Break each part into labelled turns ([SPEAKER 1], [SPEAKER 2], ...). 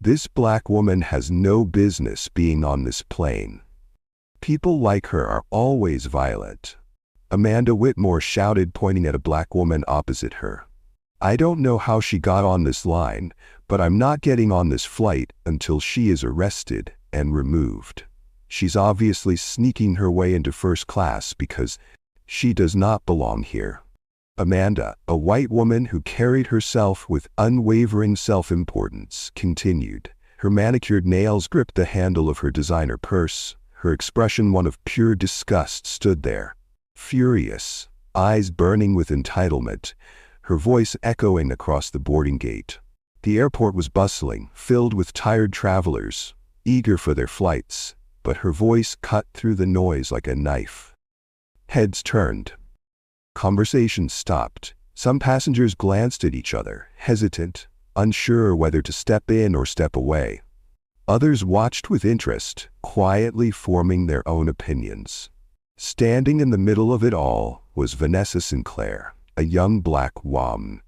[SPEAKER 1] This black woman has no business being on this plane. People like her are always violent. Amanda Whitmore shouted, pointing at a black woman opposite her. I don't know how she got on this line, but I'm not getting on this flight until she is arrested and removed. She's obviously sneaking her way into first class because she does not belong here. Amanda, a white woman who carried herself with unwavering self-importance, continued. Her manicured nails gripped the handle of her designer purse. Her expression, one of pure disgust, stood there, furious, eyes burning with entitlement, her voice echoing across the boarding gate. The airport was bustling, filled with tired travelers, eager for their flights, but her voice cut through the noise like a knife. Heads turned. Conversation stopped. Some passengers glanced at each other, hesitant, unsure whether to step in or step away. Others watched with interest, quietly forming their own opinions. Standing in the middle of it all was Vanessa Sinclair, a young black woman.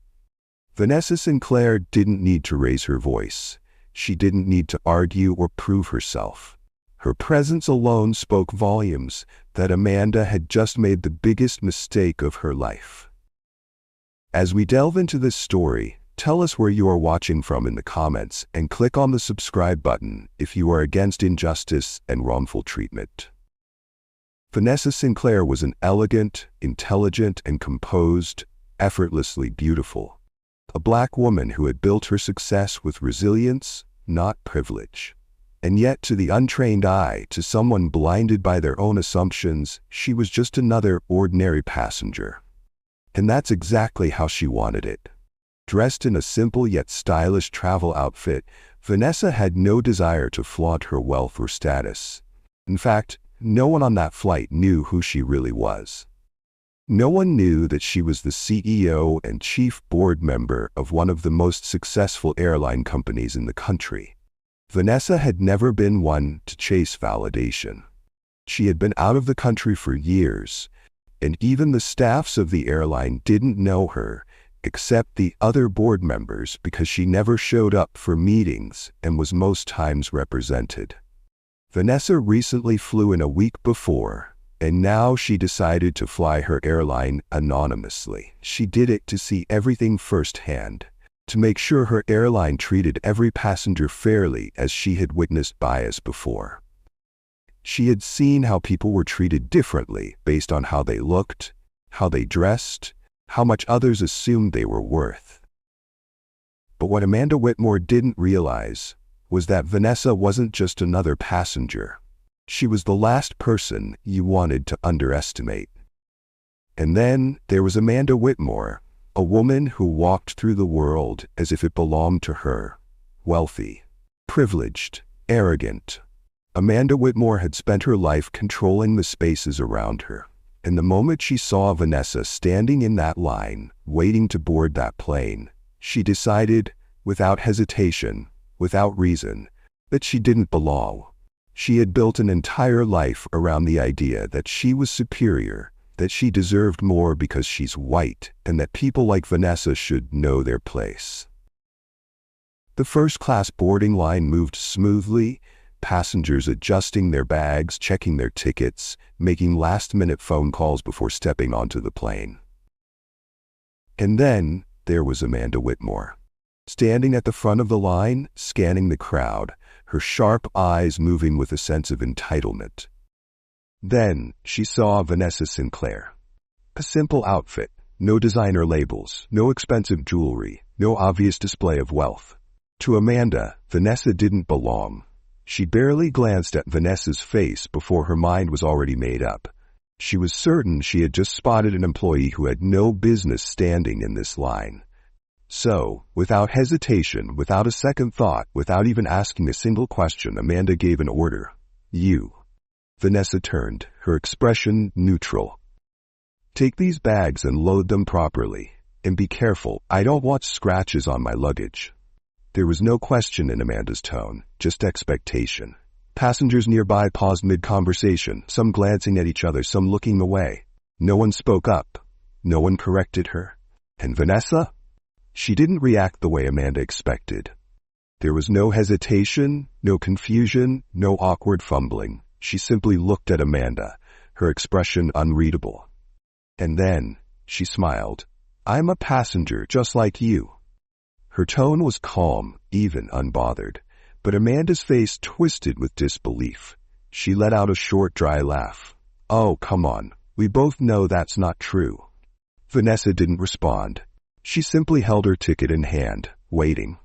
[SPEAKER 1] Vanessa Sinclair didn't need to raise her voice. She didn't need to argue or prove herself. Her presence alone spoke volumes that Amanda had just made the biggest mistake of her life. As we delve into this story, tell us where you are watching from in the comments and click on the subscribe button if you are against injustice and wrongful treatment. Vanessa Sinclair was an elegant, intelligent, and composed, effortlessly beautiful. A black woman who had built her success with resilience, not privilege. And yet, to the untrained eye, to someone blinded by their own assumptions, she was just another ordinary passenger. And that's exactly how she wanted it. Dressed in a simple yet stylish travel outfit, Vanessa had no desire to flaunt her wealth or status. In fact, no one on that flight knew who she really was. No one knew that she was the CEO and chief board member of one of the most successful airline companies in the country. Vanessa had never been one to chase validation. She had been out of the country for years, and even the staffs of the airline didn't know her, except the other board members, because she never showed up for meetings and was most times represented. Vanessa recently flew in a week before, and now she decided to fly her airline anonymously. She did it to see everything firsthand, to make sure her airline treated every passenger fairly, as she had witnessed bias before. She had seen how people were treated differently based on how they looked, how they dressed, how much others assumed they were worth. But what Amanda Whitmore didn't realize was that Vanessa wasn't just another passenger. She was the last person you wanted to underestimate. And then there was Amanda Whitmore, a woman who walked through the world as if it belonged to her. Wealthy, privileged, arrogant. Amanda Whitmore had spent her life controlling the spaces around her. And the moment she saw Vanessa standing in that line, waiting to board that plane, she decided, without hesitation, without reason, that she didn't belong. She had built an entire life around the idea that she was superior, that she deserved more because she's white, and that people like Vanessa should know their place. The first-class boarding line moved smoothly, passengers adjusting their bags, checking their tickets, making last-minute phone calls before stepping onto the plane. And then there was Amanda Whitmore, standing at the front of the line, scanning the crowd, her sharp eyes moving with a sense of entitlement. Then she saw Vanessa Sinclair. A simple outfit, no designer labels, no expensive jewelry, no obvious display of wealth. To Amanda, Vanessa didn't belong. She barely glanced at Vanessa's face before her mind was already made up. She was certain she had just spotted an employee who had no business standing in this line. So, without hesitation, without a second thought, without even asking a single question, Amanda gave an order. You. Vanessa turned, her expression neutral. Take these bags and load them properly. And be careful, I don't want scratches on my luggage. There was no question in Amanda's tone, just expectation. Passengers nearby paused mid-conversation, some glancing at each other, some looking away. No one spoke up. No one corrected her. And Vanessa? She didn't react the way Amanda expected. There was no hesitation, no confusion, no awkward fumbling. She simply looked at Amanda, her expression unreadable. And then, she smiled. "I'm a passenger just like you." Her tone was calm, even unbothered, but Amanda's face twisted with disbelief. She let out a short, dry laugh. "Oh, come on. We both know that's not true." Vanessa didn't respond. She simply held her ticket in hand, waiting.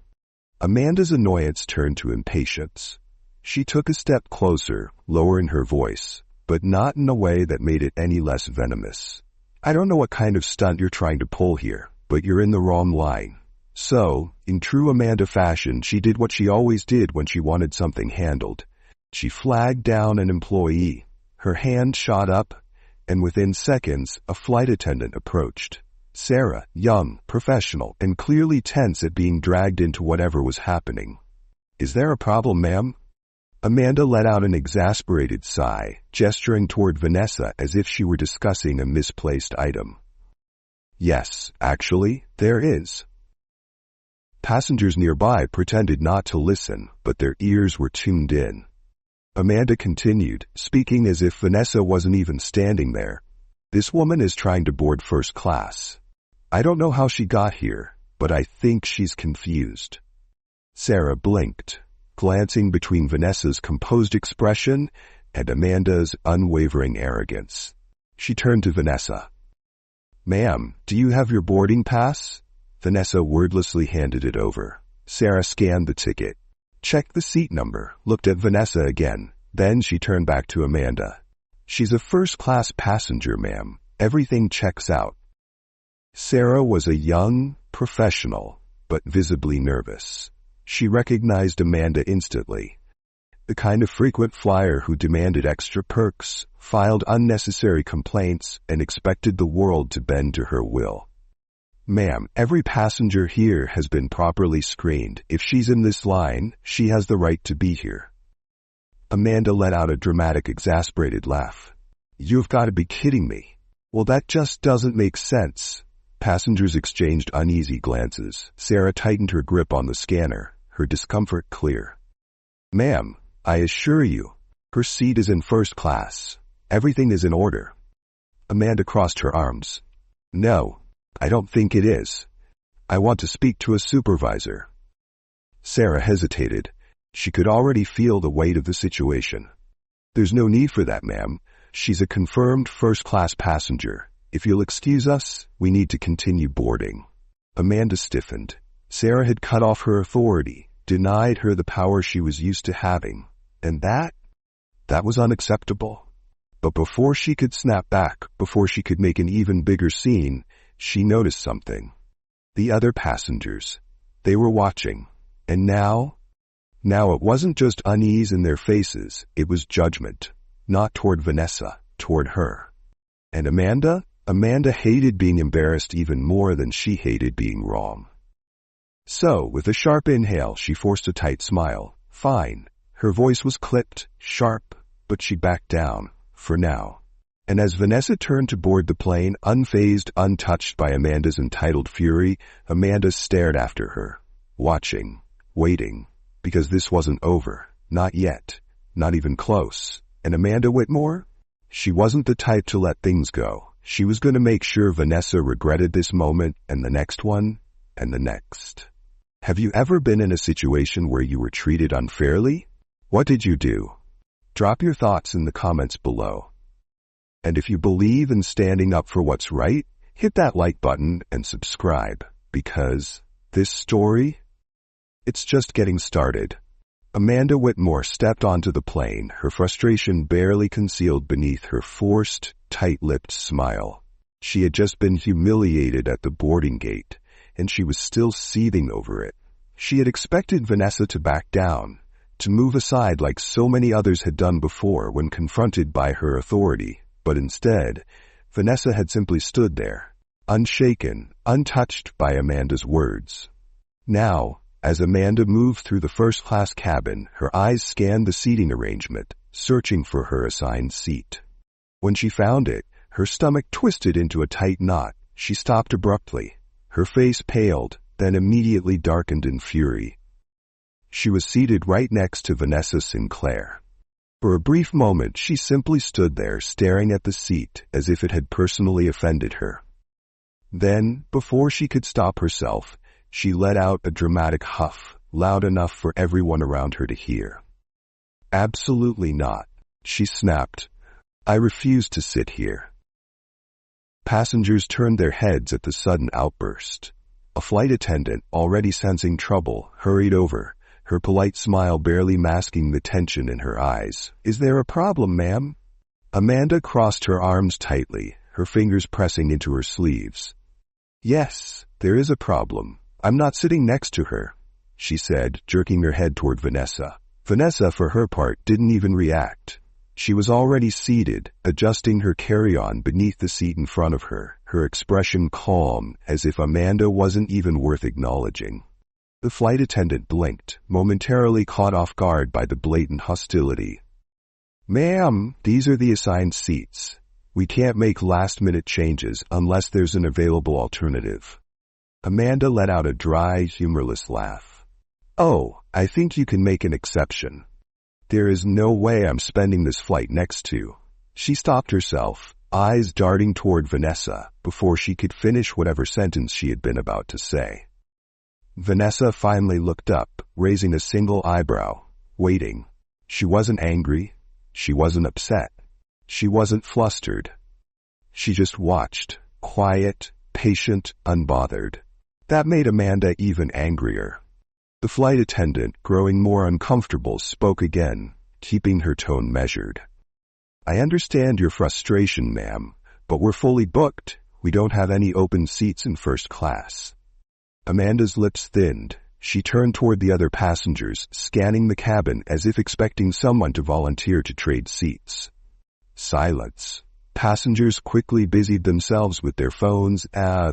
[SPEAKER 1] Amanda's annoyance turned to impatience. She took a step closer, lowering her voice, but not in a way that made it any less venomous. "I don't know what kind of stunt you're trying to pull here, but you're in the wrong line." So, in true Amanda fashion, she did what she always did when she wanted something handled. She flagged down an employee. Her hand shot up, and within seconds, a flight attendant approached. Sarah, young, professional, and clearly tense at being dragged into whatever was happening. "Is there a problem, ma'am?" Amanda let out an exasperated sigh, gesturing toward Vanessa as if she were discussing a misplaced item. "Yes, actually, there is." Passengers nearby pretended not to listen, but their ears were tuned in. Amanda continued, speaking as if Vanessa wasn't even standing there. "This woman is trying to board first class. I don't know how she got here, but I think she's confused." Sarah blinked, glancing between Vanessa's composed expression and Amanda's unwavering arrogance. She turned to Vanessa. "Ma'am, do you have your boarding pass?" Vanessa wordlessly handed it over. Sarah scanned the ticket, checked the seat number, looked at Vanessa again. Then she turned back to Amanda. "She's a first-class passenger, ma'am. Everything checks out." Sarah was a young professional, but visibly nervous. She recognized Amanda instantly. The kind of frequent flyer who demanded extra perks, filed unnecessary complaints, and expected the world to bend to her will. "Ma'am, every passenger here has been properly screened. If she's in this line, she has the right to be here." Amanda let out a dramatic, exasperated laugh. "You've got to be kidding me." "Well, that just doesn't make sense." Passengers exchanged uneasy glances. Sarah tightened her grip on the scanner, her discomfort clear. "Ma'am, I assure you, her seat is in first class. Everything is in order." Amanda crossed her arms. "No, I don't think it is. I want to speak to a supervisor." Sarah hesitated. She could already feel the weight of the situation. "There's no need for that, ma'am. She's a confirmed first-class passenger. If you'll excuse us, we need to continue boarding." Amanda stiffened. Sarah had cut off her authority, denied her the power she was used to having. And that was unacceptable. But before she could snap back, before she could make an even bigger scene, she noticed something. The other passengers. They were watching. And now it wasn't just unease in their faces, it was judgment. Not toward Vanessa, toward her. And Amanda hated being embarrassed even more than she hated being wrong. So, with a sharp inhale, she forced a tight smile. "Fine." Her voice was clipped, sharp, but she backed down, for now. And as Vanessa turned to board the plane, unfazed, untouched by Amanda's entitled fury, Amanda stared after her, watching, waiting, because this wasn't over. Not yet. Not even close. And Amanda Whitmore? She wasn't the type to let things go. She was going to make sure Vanessa regretted this moment, and the next one, and the next. Have you ever been in a situation where you were treated unfairly? What did you do? Drop your thoughts in the comments below. And if you believe in standing up for what's right, hit that like button and subscribe, because this story, it's just getting started. Amanda Whitmore stepped onto the plane, her frustration barely concealed beneath her forced, tight-lipped smile. She had just been humiliated at the boarding gate, and she was still seething over it. She had expected Vanessa to back down, to move aside like so many others had done before when confronted by her authority, but instead, Vanessa had simply stood there, unshaken, untouched by Amanda's words. Now, as Amanda moved through the first-class cabin, her eyes scanned the seating arrangement, searching for her assigned seat. When she found it, her stomach twisted into a tight knot. She stopped abruptly. Her face paled, then immediately darkened in fury. She was seated right next to Vanessa Sinclair. For a brief moment, she simply stood there staring at the seat as if it had personally offended her. Then, before she could stop herself, she let out a dramatic huff, loud enough for everyone around her to hear. "Absolutely not," she snapped. "I refuse to sit here." Passengers turned their heads at the sudden outburst. A flight attendant, already sensing trouble, hurried over, her polite smile barely masking the tension in her eyes. "Is there a problem, ma'am?" Amanda crossed her arms tightly, her fingers pressing into her sleeves. "Yes, there is a problem. I'm not sitting next to her," she said, jerking her head toward Vanessa. Vanessa, for her part, didn't even react. She was already seated, adjusting her carry-on beneath the seat in front of her, her expression calm, as if Amanda wasn't even worth acknowledging. The flight attendant blinked, momentarily caught off guard by the blatant hostility. "Ma'am, these are the assigned seats. We can't make last-minute changes unless there's an available alternative." Amanda let out a dry, humorless laugh. "Oh, I think you can make an exception. There is no way I'm spending this flight next to." She stopped herself, eyes darting toward Vanessa, before she could finish whatever sentence she had been about to say. Vanessa finally looked up, raising a single eyebrow, waiting. She wasn't angry. She wasn't upset. She wasn't flustered. She just watched, quiet, patient, unbothered. That made Amanda even angrier. The flight attendant, growing more uncomfortable, spoke again, keeping her tone measured. "I understand your frustration, ma'am, but we're fully booked. We don't have any open seats in first class." Amanda's lips thinned. She turned toward the other passengers, scanning the cabin as if expecting someone to volunteer to trade seats. Silence. Passengers quickly busied themselves with their phones,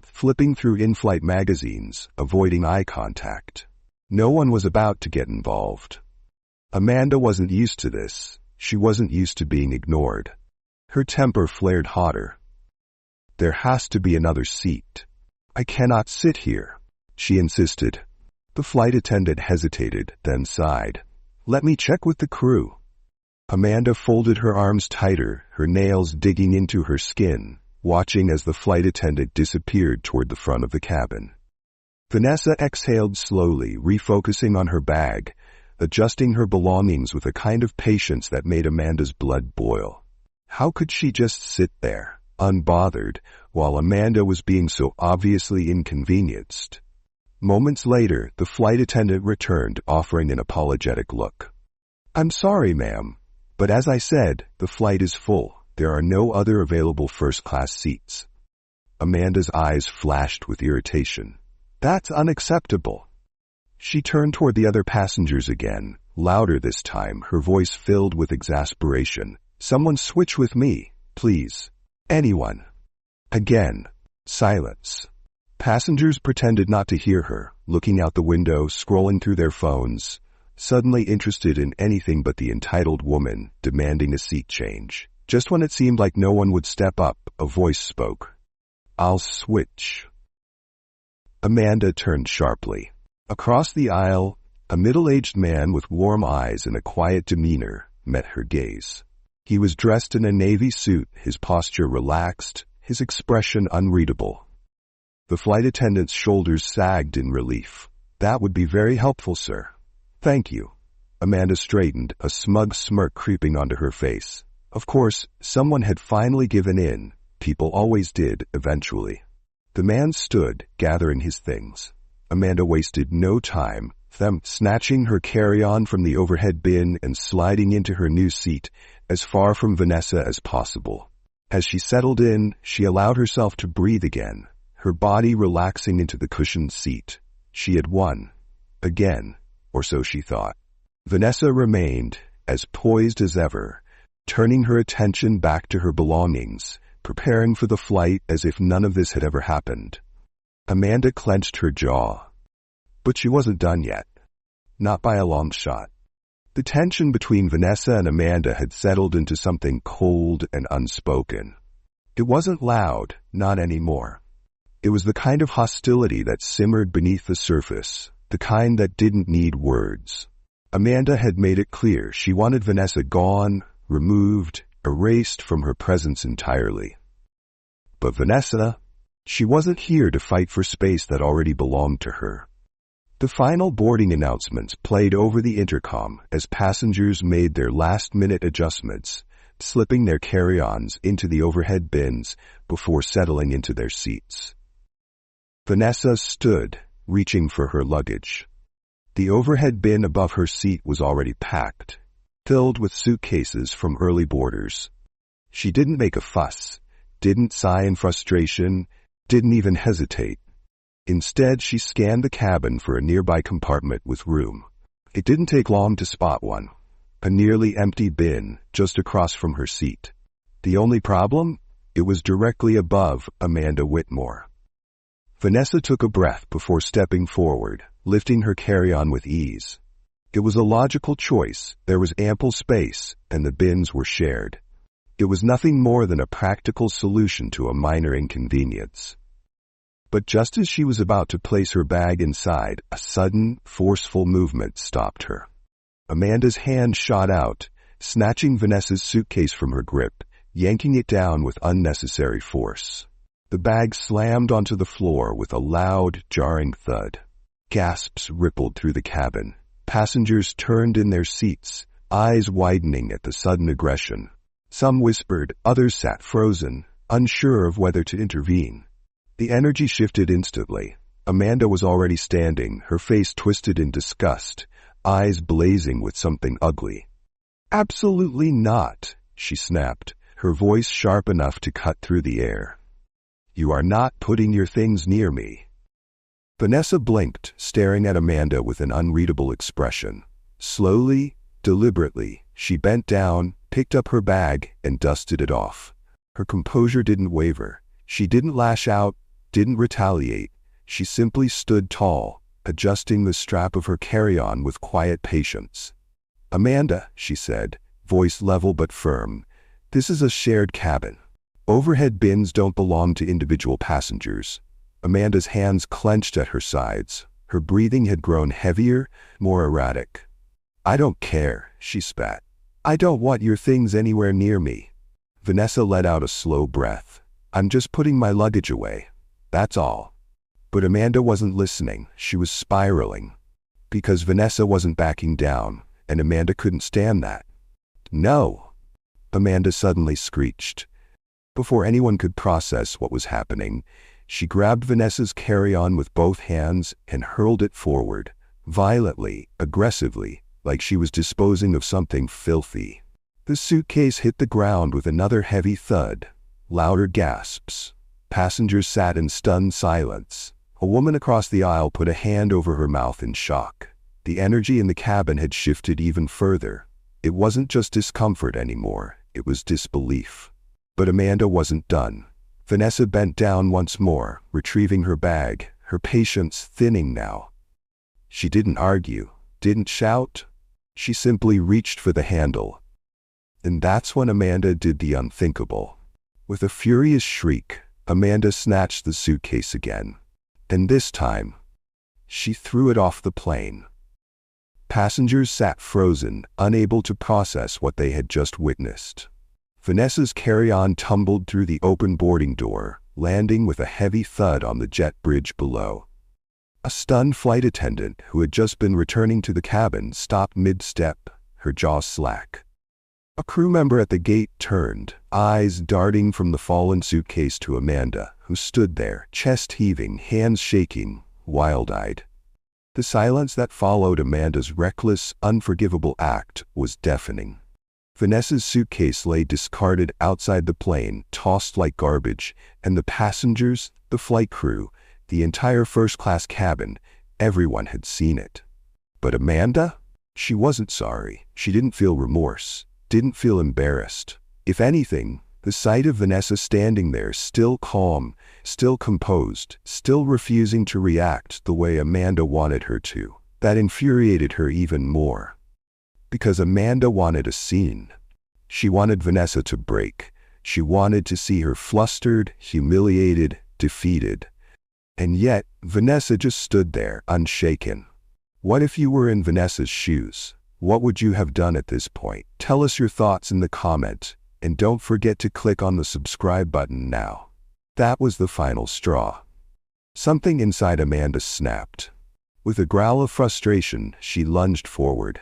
[SPEAKER 1] flipping through in-flight magazines, avoiding eye contact. No one was about to get involved. Amanda wasn't used to this. She wasn't used to being ignored. Her temper flared hotter. "There has to be another seat. I cannot sit here," she insisted. The flight attendant hesitated, then sighed. "Let me check with the crew." Amanda folded her arms tighter, her nails digging into her skin, watching as the flight attendant disappeared toward the front of the cabin. Vanessa exhaled slowly, refocusing on her bag, adjusting her belongings with a kind of patience that made Amanda's blood boil. How could she just sit there, unbothered, while Amanda was being so obviously inconvenienced? Moments later, the flight attendant returned, offering an apologetic look. "I'm sorry, ma'am, but as I said, the flight is full. There are no other available first-class seats." Amanda's eyes flashed with irritation. "That's unacceptable." She turned toward the other passengers again, louder this time, her voice filled with exasperation. "Someone switch with me, please. Anyone." Again, silence. Passengers pretended not to hear her, looking out the window, scrolling through their phones, suddenly interested in anything but the entitled woman, demanding a seat change. Just when it seemed like no one would step up, a voice spoke. "I'll switch." Amanda turned sharply. Across the aisle, a middle-aged man with warm eyes and a quiet demeanor met her gaze. He was dressed in a navy suit, his posture relaxed, his expression unreadable. The flight attendant's shoulders sagged in relief. "That would be very helpful, sir." "Thank you." Amanda straightened, a smug smirk creeping onto her face. Of course, someone had finally given in. People always did, eventually. The man stood, gathering his things. Amanda wasted no time, snatching her carry-on from the overhead bin and sliding into her new seat, as far from Vanessa as possible. As she settled in, she allowed herself to breathe again, her body relaxing into the cushioned seat. She had won. Again, or so she thought. Vanessa remained, as poised as ever, turning her attention back to her belongings, preparing for the flight as if none of this had ever happened. Amanda clenched her jaw. But she wasn't done yet. Not by a long shot. The tension between Vanessa and Amanda had settled into something cold and unspoken. It wasn't loud, not anymore. It was the kind of hostility that simmered beneath the surface, the kind that didn't need words. Amanda had made it clear she wanted Vanessa gone, removed, erased from her presence entirely. But Vanessa, she wasn't here to fight for space that already belonged to her. The final boarding announcements played over the intercom as passengers made their last-minute adjustments, slipping their carry-ons into the overhead bins before settling into their seats. Vanessa stood, reaching for her luggage. The overhead bin above her seat was already packed, filled with suitcases from early boarders. She didn't make a fuss, didn't sigh in frustration, didn't even hesitate. Instead, she scanned the cabin for a nearby compartment with room. It didn't take long to spot one, a nearly empty bin just across from her seat. The only problem? It was directly above Amanda Whitmore. Vanessa took a breath before stepping forward, lifting her carry-on with ease. It was a logical choice. There was ample space, and the bins were shared. It was nothing more than a practical solution to a minor inconvenience. But just as she was about to place her bag inside, a sudden, forceful movement stopped her. Amanda's hand shot out, snatching Vanessa's suitcase from her grip, yanking it down with unnecessary force. The bag slammed onto the floor with a loud, jarring thud. Gasps rippled through the cabin. Passengers turned in their seats, eyes widening at the sudden aggression. Some whispered, others sat frozen, unsure of whether to intervene. The energy shifted instantly. Amanda was already standing, her face twisted in disgust, eyes blazing with something ugly. "Absolutely not," she snapped, her voice sharp enough to cut through the air. "You are not putting your things near me." Vanessa blinked, staring at Amanda with an unreadable expression. Slowly, deliberately, she bent down, picked up her bag, and dusted it off. Her composure didn't waver. She didn't lash out, didn't retaliate. She simply stood tall, adjusting the strap of her carry-on with quiet patience. "Amanda," she said, voice level but firm, "this is a shared cabin. Overhead bins don't belong to individual passengers." Amanda's hands clenched at her sides. Her breathing had grown heavier, more erratic. "I don't care," she spat. "I don't want your things anywhere near me." Vanessa let out a slow breath. "I'm just putting my luggage away. That's all." But Amanda wasn't listening. She was spiraling. Because Vanessa wasn't backing down, and Amanda couldn't stand that. "No!" Amanda suddenly screeched. Before anyone could process what was happening, she grabbed Vanessa's carry-on with both hands and hurled it forward, violently, aggressively, like she was disposing of something filthy. The suitcase hit the ground with another heavy thud, louder gasps. Passengers sat in stunned silence. A woman across the aisle put a hand over her mouth in shock. The energy in the cabin had shifted even further. It wasn't just discomfort anymore, it was disbelief. But Amanda wasn't done. Vanessa bent down once more, retrieving her bag, her patience thinning now. She didn't argue, didn't shout. She simply reached for the handle. And that's when Amanda did the unthinkable. With a furious shriek, Amanda snatched the suitcase again. And this time, she threw it off the plane. Passengers sat frozen, unable to process what they had just witnessed. Vanessa's carry-on tumbled through the open boarding door, landing with a heavy thud on the jet bridge below. A stunned flight attendant who had just been returning to the cabin stopped mid-step, her jaw slack. A crew member at the gate turned, eyes darting from the fallen suitcase to Amanda, who stood there, chest heaving, hands shaking, wild-eyed. The silence that followed Amanda's reckless, unforgivable act was deafening. Vanessa's suitcase lay discarded outside the plane, tossed like garbage, and the passengers, the flight crew, the entire first-class cabin, everyone had seen it. But Amanda? She wasn't sorry. She didn't feel remorse. Didn't feel embarrassed. If anything, the sight of Vanessa standing there, still calm, still composed, still refusing to react the way Amanda wanted her to, that infuriated her even more. Because Amanda wanted a scene. She wanted Vanessa to break. She wanted to see her flustered, humiliated, defeated. And yet, Vanessa just stood there, unshaken. What if you were in Vanessa's shoes? What would you have done at this point? Tell us your thoughts in the comment, and don't forget to click on the subscribe button now. That was the final straw. Something inside Amanda snapped. With a growl of frustration, she lunged forward.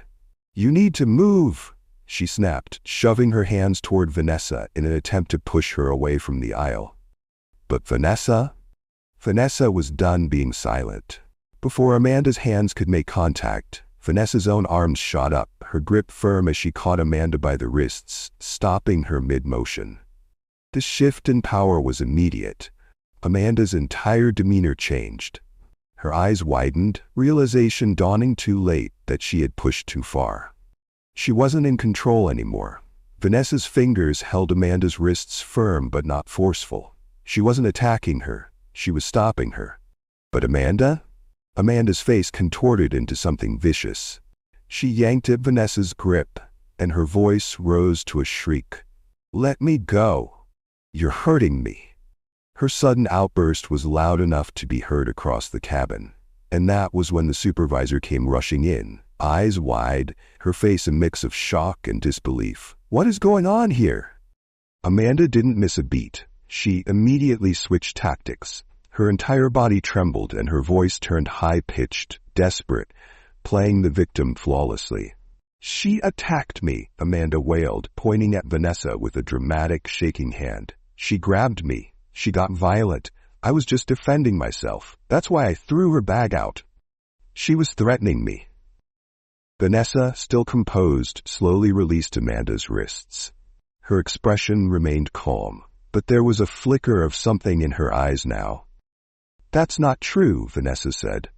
[SPEAKER 1] "You need to move!" she snapped, shoving her hands toward Vanessa in an attempt to push her away from the aisle. But Vanessa was done being silent. Before Amanda's hands could make contact, Vanessa's own arms shot up, her grip firm as she caught Amanda by the wrists, stopping her mid-motion. The shift in power was immediate. Amanda's entire demeanor changed. Her eyes widened, realization dawning too late that she had pushed too far. She wasn't in control anymore. Vanessa's fingers held Amanda's wrists firm but not forceful. She wasn't attacking her, she was stopping her. But Amanda's face contorted into something vicious. She yanked at Vanessa's grip, and her voice rose to a shriek. "Let me go! You're hurting me!" Her sudden outburst was loud enough to be heard across the cabin, and that was when the supervisor came rushing in, eyes wide, her face a mix of shock and disbelief. "What is going on here?" Amanda didn't miss a beat. She immediately switched tactics. Her entire body trembled and her voice turned high-pitched, desperate, playing the victim flawlessly. "She attacked me," Amanda wailed, pointing at Vanessa with a dramatic, shaking hand. "She grabbed me. She got violent. I was just defending myself. That's why I threw her bag out. She was threatening me." Vanessa, still composed, slowly released Amanda's wrists. Her expression remained calm, but there was a flicker of something in her eyes now. "That's not true," Vanessa said.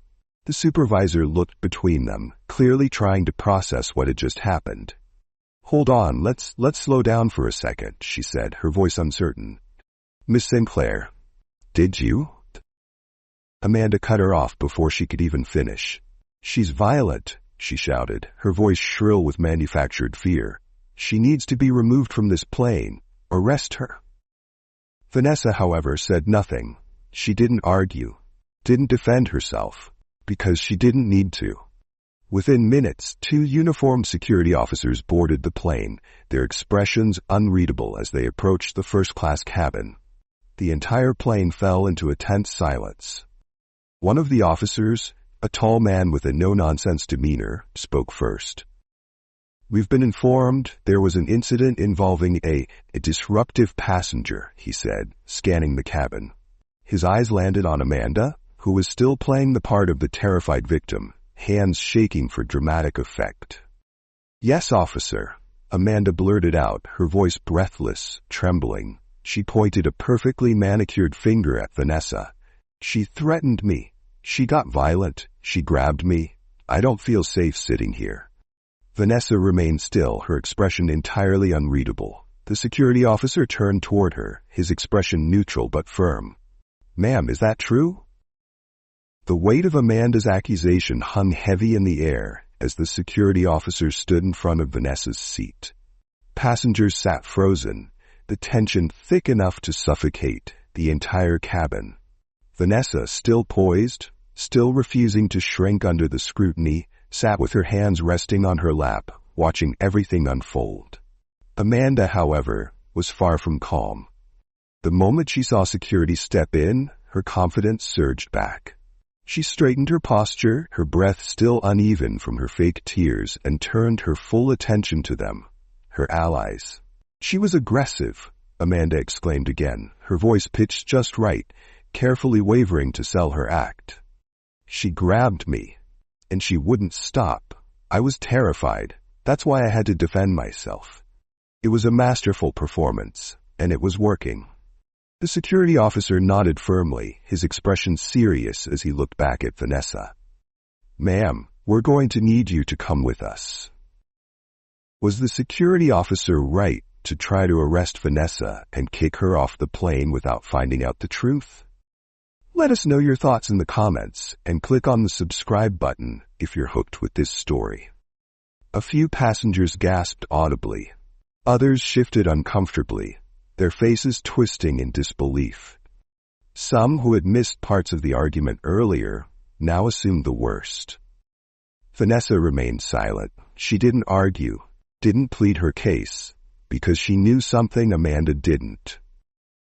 [SPEAKER 1] The supervisor looked between them, clearly trying to process what had just happened. "Hold on, let's slow down for a second," she said, her voice uncertain. "Miss Sinclair, did you?" Amanda cut her off before she could even finish. "She's violent," she shouted, her voice shrill with manufactured fear. "She needs to be removed from this plane. Arrest her." Vanessa, however, said nothing. She didn't argue, didn't defend herself, because she didn't need to. Within minutes, 2 uniformed security officers boarded the plane, their expressions unreadable as they approached the first-class cabin. The entire plane fell into a tense silence. One of the officers, a tall man with a no-nonsense demeanor, spoke first. "We've been informed there was an incident involving a disruptive passenger," he said, scanning the cabin. His eyes landed on Amanda, who was still playing the part of the terrified victim, hands shaking for dramatic effect. "Yes, officer," Amanda blurted out, her voice breathless, trembling. She pointed a perfectly manicured finger at Vanessa. "She threatened me. She got violent. She grabbed me. I don't feel safe sitting here." Vanessa remained still, her expression entirely unreadable. The security officer turned toward her, his expression neutral but firm. "Ma'am, is that true?" The weight of Amanda's accusation hung heavy in the air as the security officer stood in front of Vanessa's seat. Passengers sat frozen, the tension thick enough to suffocate the entire cabin. Vanessa, still poised, still refusing to shrink under the scrutiny, sat with her hands resting on her lap, watching everything unfold. Amanda, however, was far from calm. The moment she saw security step in, her confidence surged back. She straightened her posture, her breath still uneven from her fake tears, and turned her full attention to them, her allies. "She was aggressive," Amanda exclaimed again, her voice pitched just right, carefully wavering to sell her act. "She grabbed me, and she wouldn't stop. I was terrified. That's why I had to defend myself. It was a masterful performance, and it was working." The security officer nodded firmly, his expression serious as he looked back at Vanessa. "Ma'am, we're going to need you to come with us." Was the security officer right to try to arrest Vanessa and kick her off the plane without finding out the truth? Let us know your thoughts in the comments and click on the subscribe button if you're hooked with this story. A few passengers gasped audibly. Others shifted uncomfortably, their faces twisting in disbelief. Some who had missed parts of the argument earlier now assumed the worst. Vanessa remained silent. She didn't argue, didn't plead her case, because she knew something Amanda didn't.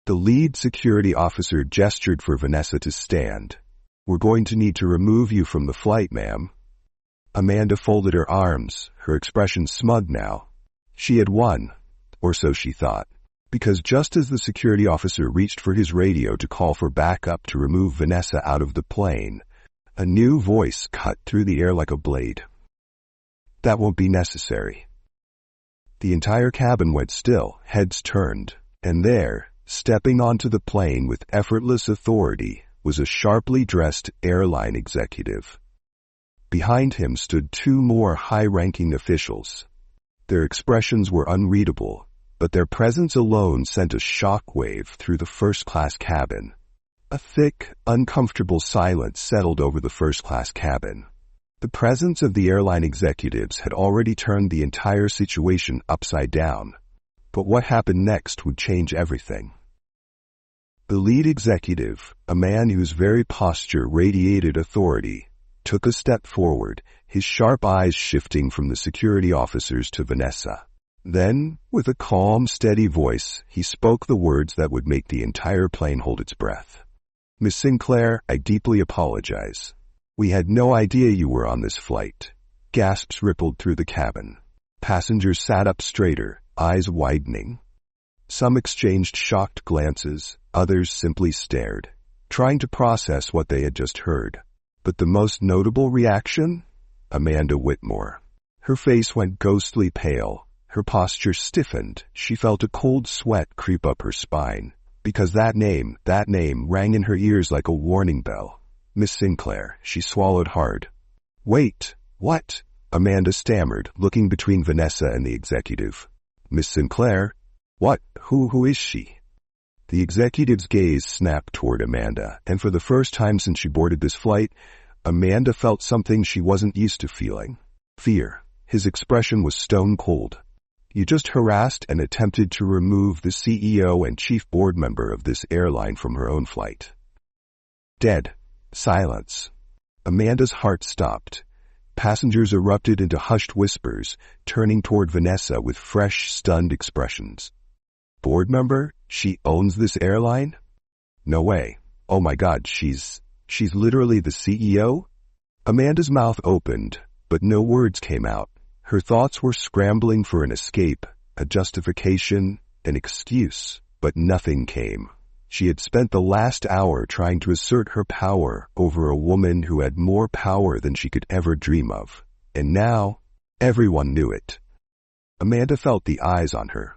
[SPEAKER 1] The lead security officer gestured for Vanessa to stand. "We're going to need to remove you from the flight, ma'am." Amanda folded her arms, her expression smug now. She had won, or so she thought, because just as the security officer reached for his radio to call for backup to remove Vanessa out of the plane, a new voice cut through the air like a blade. "That won't be necessary." The entire cabin went still, heads turned, and there, stepping onto the plane with effortless authority, was a sharply dressed airline executive. Behind him stood two more high-ranking officials. Their expressions were unreadable, but their presence alone sent a shockwave through the first-class cabin. A thick, uncomfortable silence settled over the first-class cabin. The presence of the airline executives had already turned the entire situation upside down, but what happened next would change everything. The lead executive, a man whose very posture radiated authority, took a step forward, his sharp eyes shifting from the security officers to Vanessa. Then, with a calm, steady voice, he spoke the words that would make the entire plane hold its breath. "Miss Sinclair, I deeply apologize. We had no idea you were on this flight." Gasps rippled through the cabin. Passengers sat up straighter, eyes widening. Some exchanged shocked glances, others simply stared, trying to process what they had just heard. But the most notable reaction? Amanda Whitmore. Her face went ghostly pale. Her posture stiffened. She felt a cold sweat creep up her spine, because that name rang in her ears like a warning bell. "Miss Sinclair," she swallowed hard. "Wait, what?" Amanda stammered, looking between Vanessa and the executive. "Miss Sinclair? What? Who is she?" The executive's gaze snapped toward Amanda, and for the first time since she boarded this flight, Amanda felt something she wasn't used to feeling. Fear. His expression was stone cold. "You just harassed and attempted to remove the CEO and chief board member of this airline from her own flight." Dead. Silence. Amanda's heart stopped. Passengers erupted into hushed whispers, turning toward Vanessa with fresh, stunned expressions. "Board member? She owns this airline? No way. Oh my God, she's literally the CEO?" Amanda's mouth opened, but no words came out. Her thoughts were scrambling for an escape, a justification, an excuse, but nothing came. She had spent the last hour trying to assert her power over a woman who had more power than she could ever dream of. And now, everyone knew it. Amanda felt the eyes on her.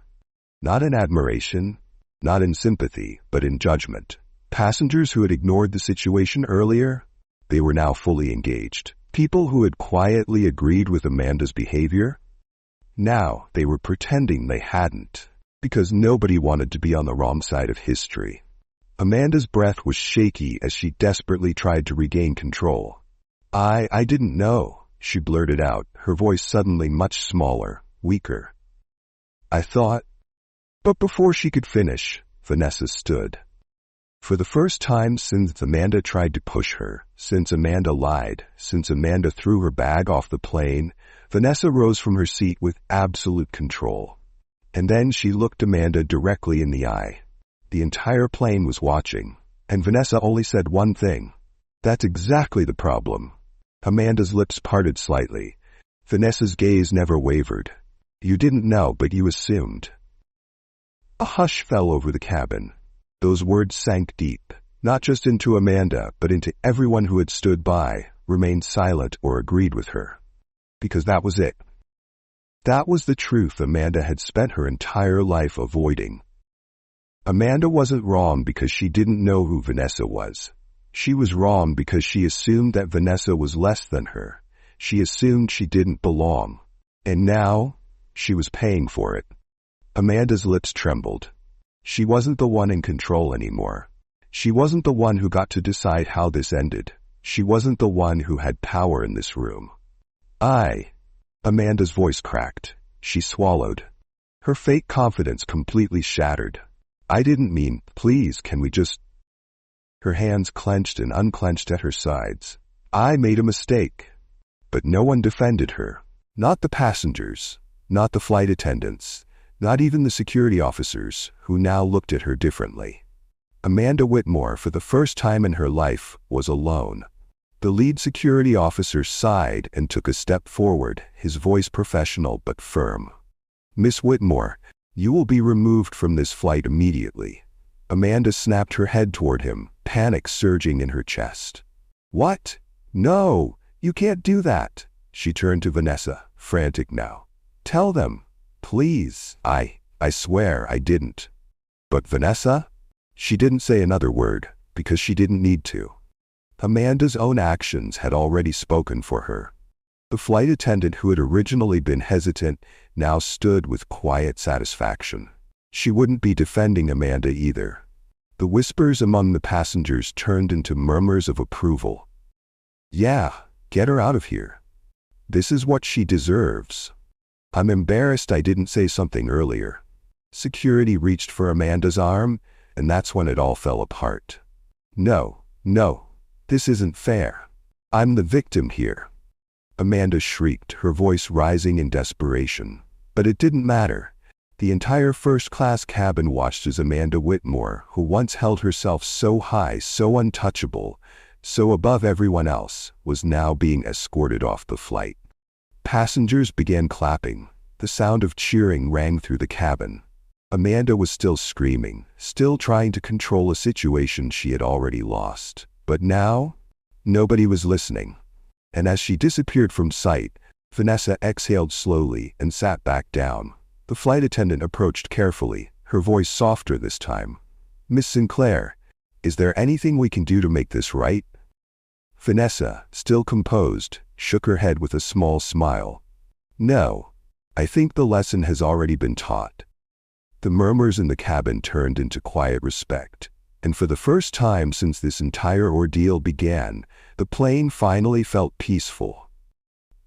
[SPEAKER 1] Not in admiration, not in sympathy, but in judgment. Passengers who had ignored the situation earlier, they were now fully engaged. People who had quietly agreed with Amanda's behavior, now they were pretending they hadn't, because nobody wanted to be on the wrong side of history. Amanda's breath was shaky as she desperately tried to regain control. I didn't know," she blurted out, her voice suddenly much smaller, weaker. "I thought..." But before she could finish, Vanessa stood. For the first time since Amanda tried to push her, since Amanda lied, since Amanda threw her bag off the plane, Vanessa rose from her seat with absolute control. And then she looked Amanda directly in the eye. The entire plane was watching, and Vanessa only said one thing. "That's exactly the problem." Amanda's lips parted slightly. Vanessa's gaze never wavered. "You didn't know, but you assumed." A hush fell over the cabin. Those words sank deep, not just into Amanda, but into everyone who had stood by, remained silent, or agreed with her. Because that was it. That was the truth Amanda had spent her entire life avoiding. Amanda wasn't wrong because she didn't know who Vanessa was. She was wrong because she assumed that Vanessa was less than her. She assumed she didn't belong. And now, she was paying for it. Amanda's lips trembled. She wasn't the one in control anymore. She wasn't the one who got to decide how this ended. She wasn't the one who had power in this room. Amanda's voice cracked. She swallowed. Her fake confidence completely shattered. "I didn't mean, please, can we just..." Her hands clenched and unclenched at her sides. "I made a mistake." but no one defended her. Not the passengers, not the flight attendants, not even the security officers, who now looked at her differently. Amanda Whitmore, for the first time in her life, was alone. The lead security officer sighed and took a step forward, his voice professional but firm. "Miss Whitmore, you will be removed from this flight immediately." Amanda snapped her head toward him, panic surging in her chest. "What? No, you can't do that." She turned to Vanessa, frantic now. "Tell them, please." I swear I didn't." "But Vanessa?" She didn't say another word, because she didn't need to. Amanda's own actions had already spoken for her. The flight attendant who had originally been hesitant now stood with quiet satisfaction. She wouldn't be defending Amanda either. The whispers among the passengers turned into murmurs of approval. "Yeah, get her out of here. This is what she deserves. I'm embarrassed I didn't say something earlier." Security reached for Amanda's arm, and that's when it all fell apart. No, this isn't fair. I'm the victim here." Amanda shrieked, her voice rising in desperation. But it didn't matter. The entire first-class cabin watched as Amanda Whitmore, who once held herself so high, so untouchable, so above everyone else, was now being escorted off the flight. Passengers began clapping. The sound of cheering rang through the cabin. Amanda was still screaming, still trying to control a situation she had already lost. But now, nobody was listening. And as she disappeared from sight, Vanessa exhaled slowly and sat back down. The flight attendant approached carefully, her voice softer this time. "Miss Sinclair, is there anything we can do to make this right?" Vanessa, still composed, shook her head with a small smile. "No, I think the lesson has already been taught." The murmurs in the cabin turned into quiet respect, and for the first time since this entire ordeal began, the plane finally felt peaceful.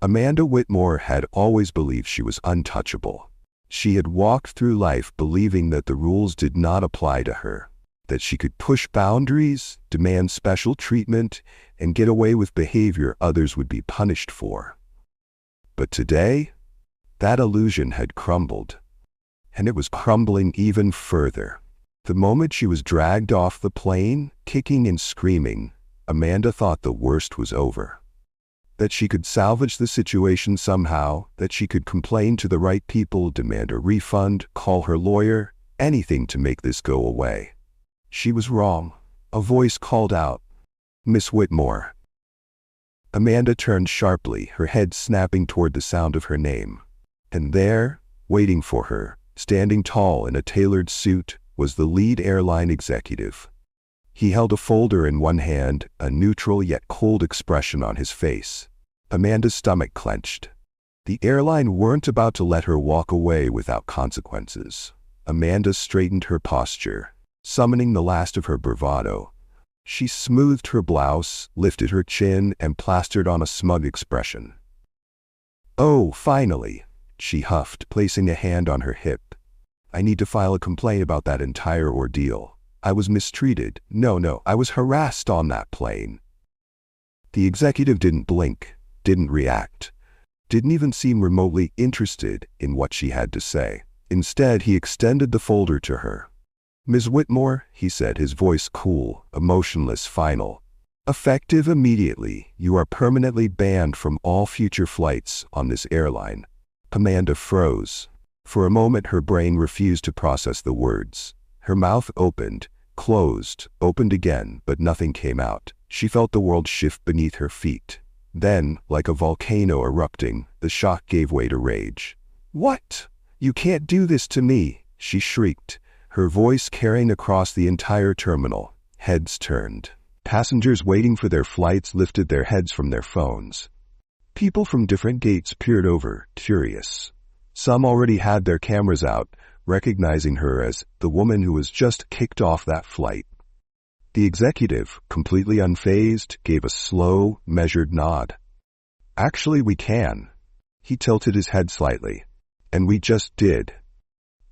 [SPEAKER 1] Amanda Whitmore had always believed she was untouchable. She had walked through life believing that the rules did not apply to her, that she could push boundaries, demand special treatment, and get away with behavior others would be punished for. But today, that illusion had crumbled. And it was crumbling even further. The moment she was dragged off the plane, kicking and screaming, Amanda thought the worst was over. That she could salvage the situation somehow, that she could complain to the right people, demand a refund, call her lawyer, anything to make this go away. She was wrong. A voice called out, "Miss Whitmore." Amanda turned sharply, her head snapping toward the sound of her name. And there, waiting for her, standing tall in a tailored suit, was the lead airline executive. He held a folder in one hand, a neutral yet cold expression on his face. Amanda's stomach clenched. The airline weren't about to let her walk away without consequences. Amanda straightened her posture, summoning the last of her bravado. She smoothed her blouse, lifted her chin, and plastered on a smug expression. "Oh, finally," she huffed, placing a hand on her hip. "I need to file a complaint about that entire ordeal. I was mistreated. No, I was harassed on that plane." The executive didn't blink, didn't react, didn't even seem remotely interested in what she had to say. Instead, he extended the folder to her. "Ms. Whitmore," he said, his voice cool, emotionless, final. "Effective immediately, you are permanently banned from all future flights on this airline." Amanda froze. For a moment her brain refused to process the words. Her mouth opened, closed, opened again, but nothing came out. She felt the world shift beneath her feet. Then, like a volcano erupting, the shock gave way to rage. "What? You can't do this to me!" she shrieked, her voice carrying across the entire terminal. Heads turned. Passengers waiting for their flights lifted their heads from their phones. People from different gates peered over, curious. Some already had their cameras out, recognizing her as the woman who was just kicked off that flight. The executive, completely unfazed, gave a slow, measured nod. "Actually, we can." He tilted his head slightly. "And we just did."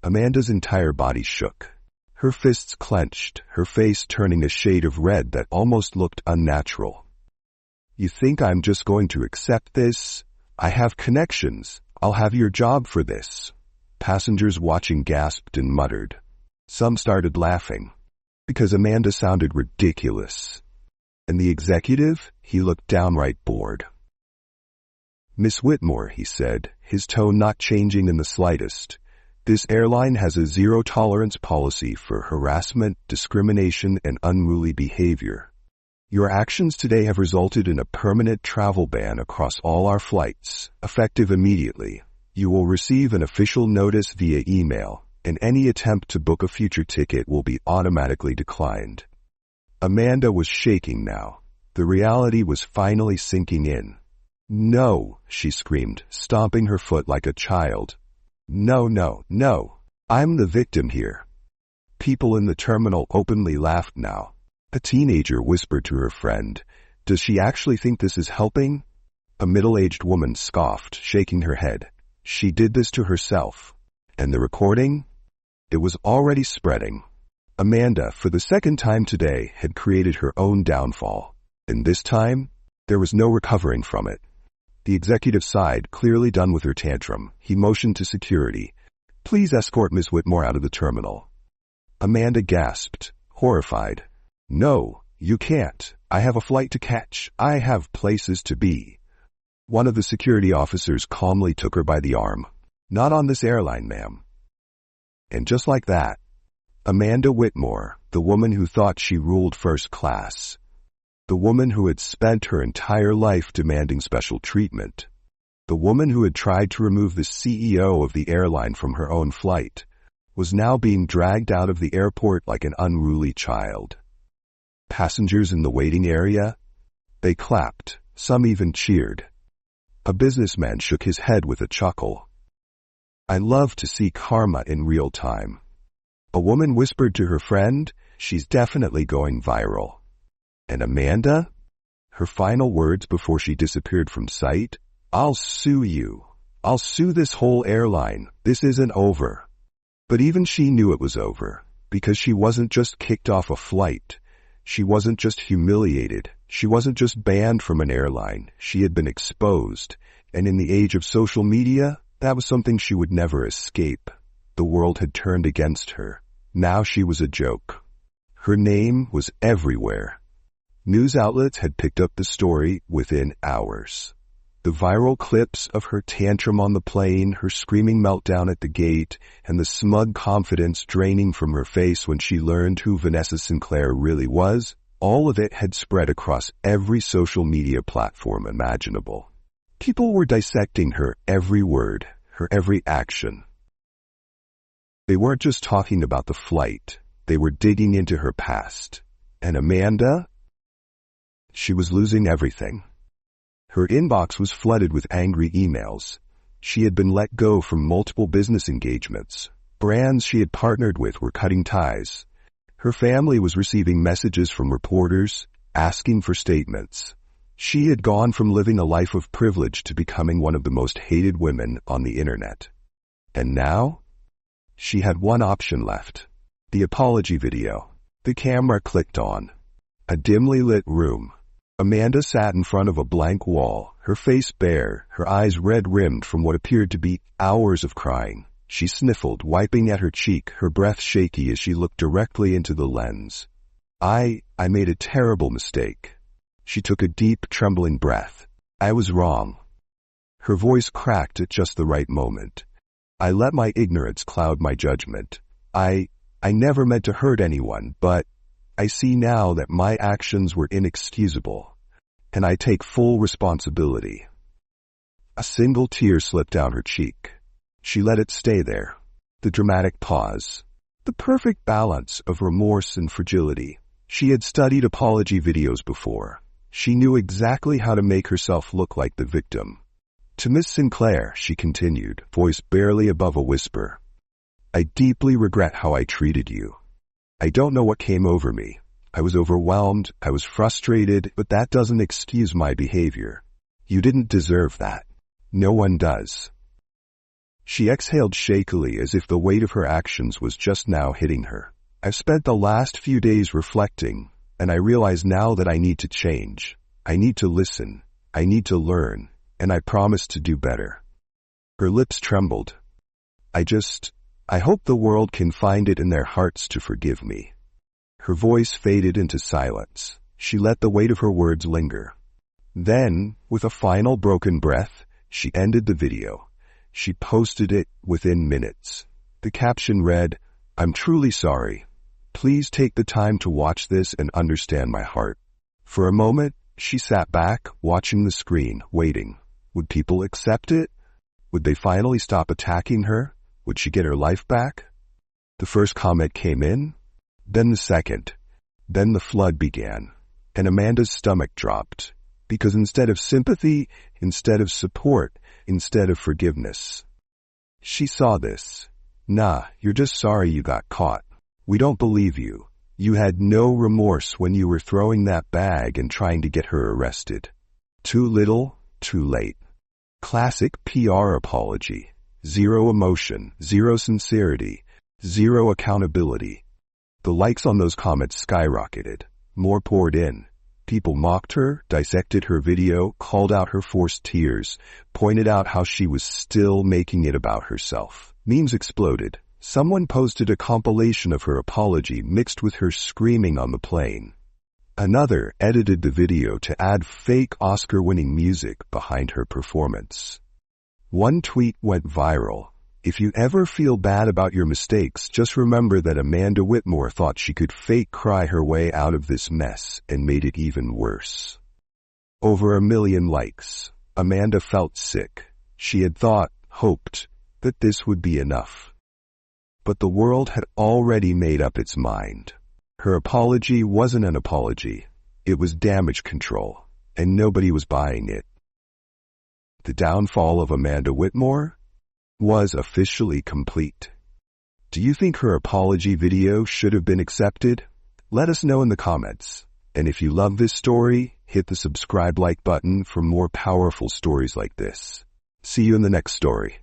[SPEAKER 1] Amanda's entire body shook. Her fists clenched, her face turning a shade of red that almost looked unnatural. You think I'm just going to accept this? I have connections. I'll have your job for this. Passengers watching gasped and muttered. Some started laughing, because Amanda sounded ridiculous. And the executive, he looked downright bored. Miss Whitmore, he said, his tone not changing in the slightest, this airline has a zero-tolerance policy for harassment, discrimination, and unruly behavior. Your actions today have resulted in a permanent travel ban across all our flights, effective immediately. You will receive an official notice via email, and any attempt to book a future ticket will be automatically declined. Amanda was shaking now. The reality was finally sinking in. No, she screamed, stomping her foot like a child. No, no, no. I'm the victim here. People in the terminal openly laughed now. A teenager whispered to her friend, "Does she actually think this is helping?" A middle-aged woman scoffed, shaking her head. She did this to herself. And the recording? It was already spreading. Amanda, for the second time today, had created her own downfall. And this time, there was no recovering from it. The executive sighed, clearly done with her tantrum. He motioned to security. "Please escort Miss Whitmore out of the terminal." Amanda gasped, horrified. "No, you can't. I have a flight to catch. I have places to be." One of the security officers calmly took her by the arm. "Not on this airline, ma'am." And just like that, Amanda Whitmore, the woman who thought she ruled first class, the woman who had spent her entire life demanding special treatment, the woman who had tried to remove the CEO of the airline from her own flight, was now being dragged out of the airport like an unruly child. Passengers in the waiting area? They clapped. Some even cheered. A businessman shook his head with a chuckle. "I love to see karma in real time." A woman whispered to her friend, "She's definitely going viral." And Amanda? Her final words before she disappeared from sight? "I'll sue you. I'll sue this whole airline. This isn't over." But even she knew it was over, because she wasn't just kicked off a flight. She wasn't just humiliated. She wasn't just banned from an airline. She had been exposed. And in the age of social media, that was something she would never escape. The world had turned against her. Now she was a joke. Her name was everywhere. News outlets had picked up the story within hours. The viral clips of her tantrum on the plane, her screaming meltdown at the gate, and the smug confidence draining from her face when she learned who Vanessa Sinclair really was, all of it had spread across every social media platform imaginable. People were dissecting her every word, her every action. They weren't just talking about the flight. They were digging into her past. And Amanda? She was losing everything. Her inbox was flooded with angry emails. She had been let go from multiple business engagements. Brands she had partnered with were cutting ties. Her family was receiving messages from reporters, asking for statements. She had gone from living a life of privilege to becoming one of the most hated women on the internet. And now? She had one option left. The apology video. The camera clicked on. A dimly lit room. Amanda sat in front of a blank wall, her face bare, her eyes red-rimmed from what appeared to be hours of crying. She sniffled, wiping at her cheek, her breath shaky as she looked directly into the lens. I made a terrible mistake." She took a deep, trembling breath. "I was wrong." Her voice cracked at just the right moment. "I let my ignorance cloud my judgment. I never meant to hurt anyone, but I see now that my actions were inexcusable, and I take full responsibility." A single tear slipped down her cheek. She let it stay there. The dramatic pause. The perfect balance of remorse and fragility. She had studied apology videos before. She knew exactly how to make herself look like the victim. "To Miss Sinclair," she continued, voice barely above a whisper, "I deeply regret how I treated you. I don't know what came over me. I was overwhelmed, I was frustrated, but that doesn't excuse my behavior. You didn't deserve that. No one does." She exhaled shakily as if the weight of her actions was just now hitting her. "I've spent the last few days reflecting, and I realize now that I need to change. I need to listen. I need to learn. And I promise to do better. Her lips trembled. I hope the world can find it in their hearts to forgive me. Her voice faded into silence. She let the weight of her words linger. Then, with a final broken breath, she ended the video. She posted it within minutes. The caption read, "I'm truly sorry. Please take the time to watch this and understand my heart." For a moment, she sat back, watching the screen, waiting. Would people accept it? Would they finally stop attacking her? Would she get her life back? The first comment came in, then the second. Then the flood began, and Amanda's stomach dropped. Because instead of sympathy, instead of support, instead of forgiveness, she saw this. Nah, you're just sorry you got caught. We don't believe you. You had no remorse when you were throwing that bag and trying to get her arrested. Too little, too late. Classic PR apology. Zero emotion, zero sincerity, zero accountability. The likes on those comments skyrocketed. More poured in. People mocked her, dissected her video, called out her forced tears, pointed out how she was still making it about herself. Memes exploded. Someone posted a compilation of her apology mixed with her screaming on the plane. Another edited the video to add fake Oscar-winning music behind her performance. One tweet went viral. If you ever feel bad about your mistakes, just remember that Amanda Whitmore thought she could fake cry her way out of this mess and made it even worse. Over 1 million likes. Amanda felt sick. She had thought, hoped, that this would be enough. But the world had already made up its mind. Her apology wasn't an apology. It was damage control, and nobody was buying it. The downfall of Amanda Whitmore was officially complete. Do you think her apology video should have been accepted? Let us know in the comments. And if you love this story, hit the subscribe like button for more powerful stories like this. See you in the next story.